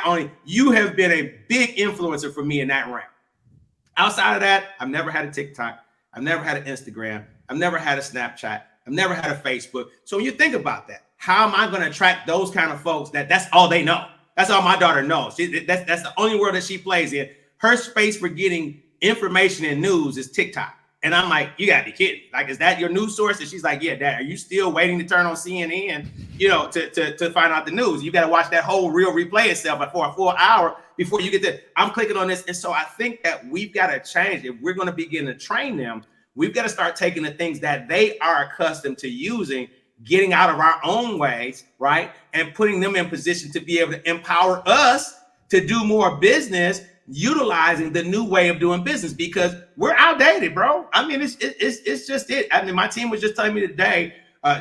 only. You have been a big influencer for me in that realm. Outside of that, I've never had a TikTok. I've never had an Instagram. I've never had a Snapchat. I've never had a Facebook. So when you think about that, how am I going to attract those kind of folks that's all they know? That's all my daughter knows. That's the only world that she plays in. Her space for getting information and news is TikTok. And I'm like, you gotta be kidding. Like, is that your news source? And she's like, yeah, Dad, are you still waiting to turn on CNN, to find out the news? You got to watch that whole reel replay itself for a full hour before you get to, I'm clicking on this. And so I think that we've got to change. If we're going to begin to train them, we've got to start taking the things that they are accustomed to using, getting out of our own ways, right? And putting them in position to be able to empower us to do more business, utilizing the new way of doing business, because we're outdated, bro. I mean, it's just it. I mean, my team was just telling me today,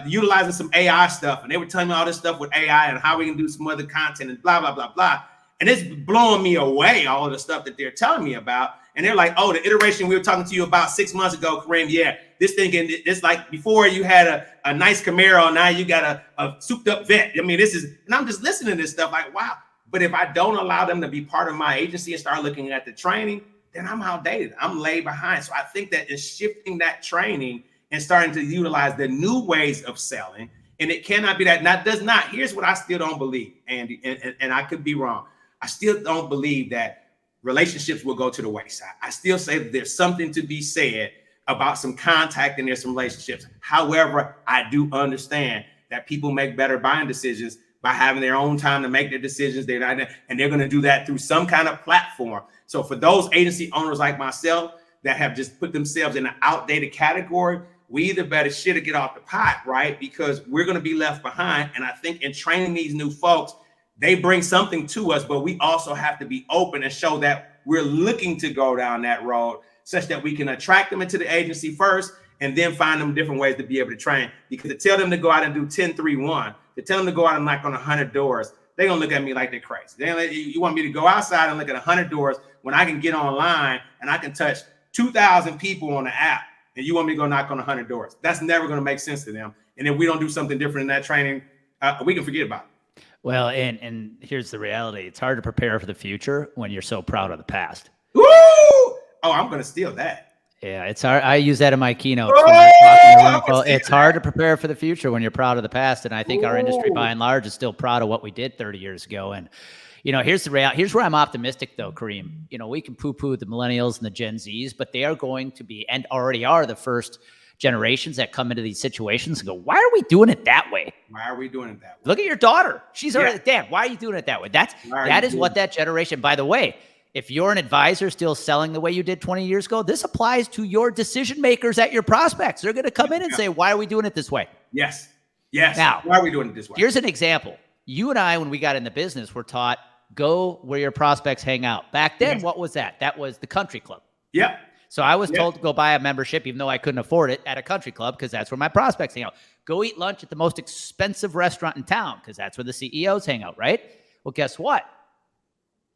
utilizing some AI stuff, and they were telling me all this stuff with AI and how we can do some other content and blah, blah, blah, blah. and it's blowing me away, all of the stuff that they're telling me about. And they're like, oh, the iteration we were talking to you about 6 months ago, Kareim, yeah, this thing, this like before you had a nice Camaro, now you got a souped up vet. I mean, this is, and I'm just listening to this stuff like, wow. But if I don't allow them to be part of my agency and start looking at the training, then I'm outdated. I'm laid behind. So I think that in shifting that training and starting to utilize the new ways of selling, and it cannot be that does not. Here's what I still don't believe, Andy, and I could be wrong. I still don't believe that relationships will go to the wayside. I still say that there's something to be said about some contact and there's some relationships. However, I do understand that people make better buying decisions by having their own time to make their decisions. And they're going to do that through some kind of platform. So for those agency owners like myself that have just put themselves in an outdated category, we either better shit or get off the pot, right? Because we're going to be left behind. And I think in training these new folks, they bring something to us, but we also have to be open and show that we're looking to go down that road such that we can attract them into the agency first and then find them different ways to be able to train. Because to tell them to go out and do 10-3-1, to tell them to go out and knock on 100 doors, they're going to look at me like they're crazy. You want me to go outside and look at 100 doors when I can get online and I can touch 2,000 people on the app, and you want me to go knock on 100 doors? That's never going to make sense to them. And if we don't do something different in that training, we can forget about it. Well, and here's the reality. It's hard to prepare for the future when you're so proud of the past. Woo! Oh, I'm going to steal that. Yeah, it's hard. I use that in my keynotes. It's hard to prepare for the future when you're proud of the past. And I think our industry by and large is still proud of what we did 30 years ago. And, here's the reality. Here's where I'm optimistic, though, Kareim. We can poo-poo the millennials and the Gen Zs, but they are going to be, and already are, the first generations that come into these situations and go, why are we doing it that way? Why are we doing it that way? Look at your daughter. She's already, Dad, why are you doing it that way? That is what that generation, by the way, if you're an advisor still selling the way you did 20 years ago, this applies to your decision makers at your prospects. They're going to come in and say, why are we doing it this way? Yes. Yes. Now, why are we doing it this way? Here's an example. You and I, when we got in the business, were taught, go where your prospects hang out. Back then, What was that? That was the country club. Yep. So I was told to go buy a membership, even though I couldn't afford it, at a country club, because that's where my prospects hang out. Go eat lunch at the most expensive restaurant in town, because that's where the CEOs hang out, right? Well, guess what?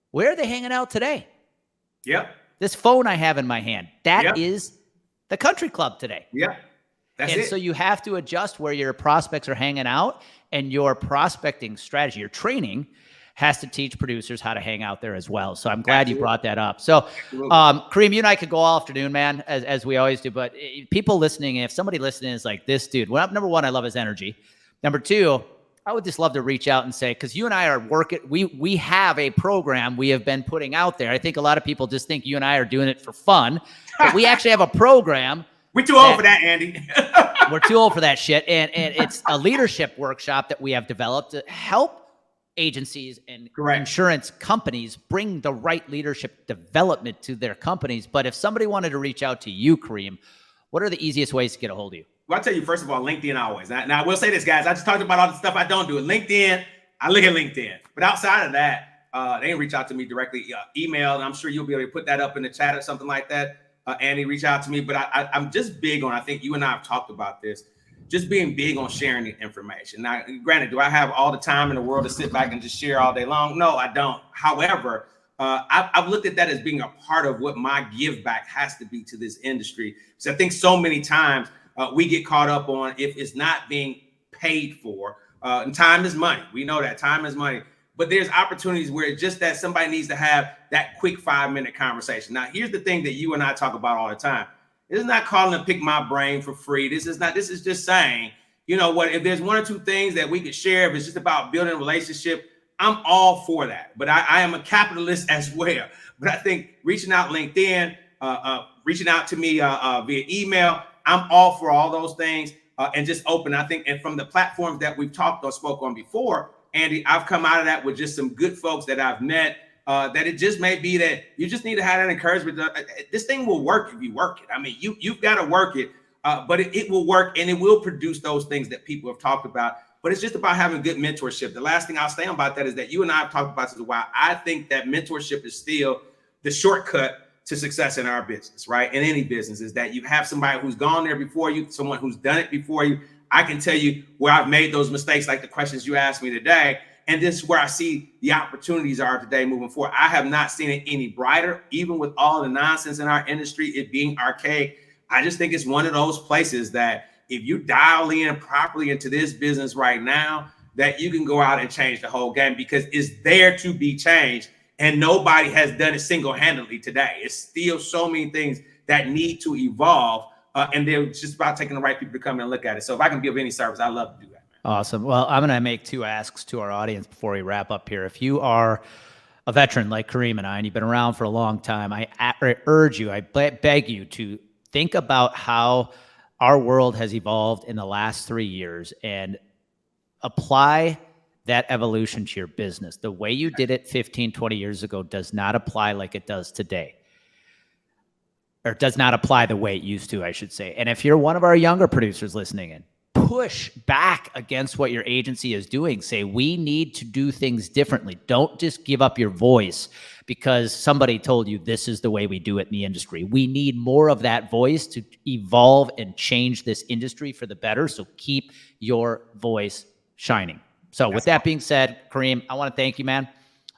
Where are they hanging out today? Yep. This phone I have in my hand, that is the country club today. Yep. That's it. So you have to adjust where your prospects are hanging out, and your prospecting strategy, your training, has to teach producers how to hang out there as well. So I'm glad you brought that up. So, Kareim, you and I could go all afternoon, man, as we always do. But people listening, if somebody listening is like, this dude, well, number one, I love his energy. Number two, I would just love to reach out and say, because you and I are working, we have a program we have been putting out there. I think a lot of people just think you and I are doing it for fun, but we actually have a program. We're too old for that, Andy. We're too old for that shit. And it's a leadership workshop that we have developed to help agencies and insurance companies bring the right leadership development to their companies. But if somebody wanted to reach out to you, Kareim, what are the easiest ways to get a hold of you? Well, I'll tell you, first of all, LinkedIn always. Now, I will say this, guys. I just talked about all the stuff I don't do. LinkedIn, I look at LinkedIn. But outside of that, they can reach out to me directly. Email, and I'm sure you'll be able to put that up in the chat or something like that. Andy, reach out to me. But I'm just big on, I think you and I have talked about this, just being big on sharing the information. Now, granted, do I have all the time in the world to sit back and just share all day long? No, I don't. However, I've looked at that as being a part of what my give back has to be to this industry. So I think so many times we get caught up on if it's not being paid for. And time is money. We know that time is money. But there's opportunities where it's just that somebody needs to have that quick 5-minute conversation. Now, here's the thing that you and I talk about all the time. This is not calling to pick my brain for free. This is just saying, you know what, if there's one or two things that we could share, if it's just about building a relationship, I'm all for that. But I am a capitalist as well. But I think reaching out LinkedIn, reaching out to me via email, I'm all for all those things and just open. I think, and from the platforms that we've talked or spoke on before, Andy, I've come out of that with just some good folks that I've met. That it just may be that you just need to have that encouragement. This thing will work if you work it. I mean, you've got to work it, but it will work and it will produce those things that people have talked about. But it's just about having good mentorship. The last thing I'll say about that is that you and I have talked about this a while. I think that mentorship is still the shortcut to success in our business, right? In any business, is that you have somebody who's gone there before you, someone who's done it before you. I can tell you where I've made those mistakes, like the questions you asked me today. And this is where I see the opportunities are today moving forward. I have not seen it any brighter, even with all the nonsense in our industry, it being archaic. I just think it's one of those places that if you dial in properly into this business right now, that you can go out and change the whole game, because it's there to be changed. And nobody has done it single-handedly today. It's still so many things that need to evolve. And they're just about taking the right people to come in and look at it. So if I can give any service, I love to do that. Awesome. Well, I'm going to make 2 asks to our audience before we wrap up here. If you are a veteran like Kareim and I, and you've been around for a long time, I urge you, I beg you to think about how our world has evolved in the last 3 years and apply that evolution to your business. The way you did it 15, 20 years ago does not apply like it does today. Or does not apply the way it used to, I should say. And if you're one of our younger producers listening in, push back against what your agency is doing. Say, we need to do things differently. Don't just give up your voice because somebody told you this is the way we do it in the industry. We need more of that voice to evolve and change this industry for the better. So keep your voice shining. So with that being said, Kareim, I want to thank you, man.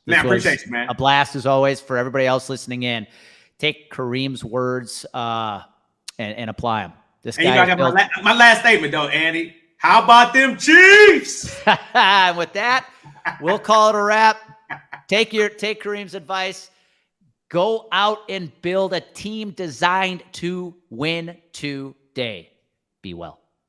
Man, appreciate you, man. A blast as always. For everybody else listening in, take Kareim's words and apply them. This and guy you got my last statement, though, Andy. How about them Chiefs? And with that, we'll call it a wrap. Take Kareim's advice. Go out and build a team designed to win today. Be well.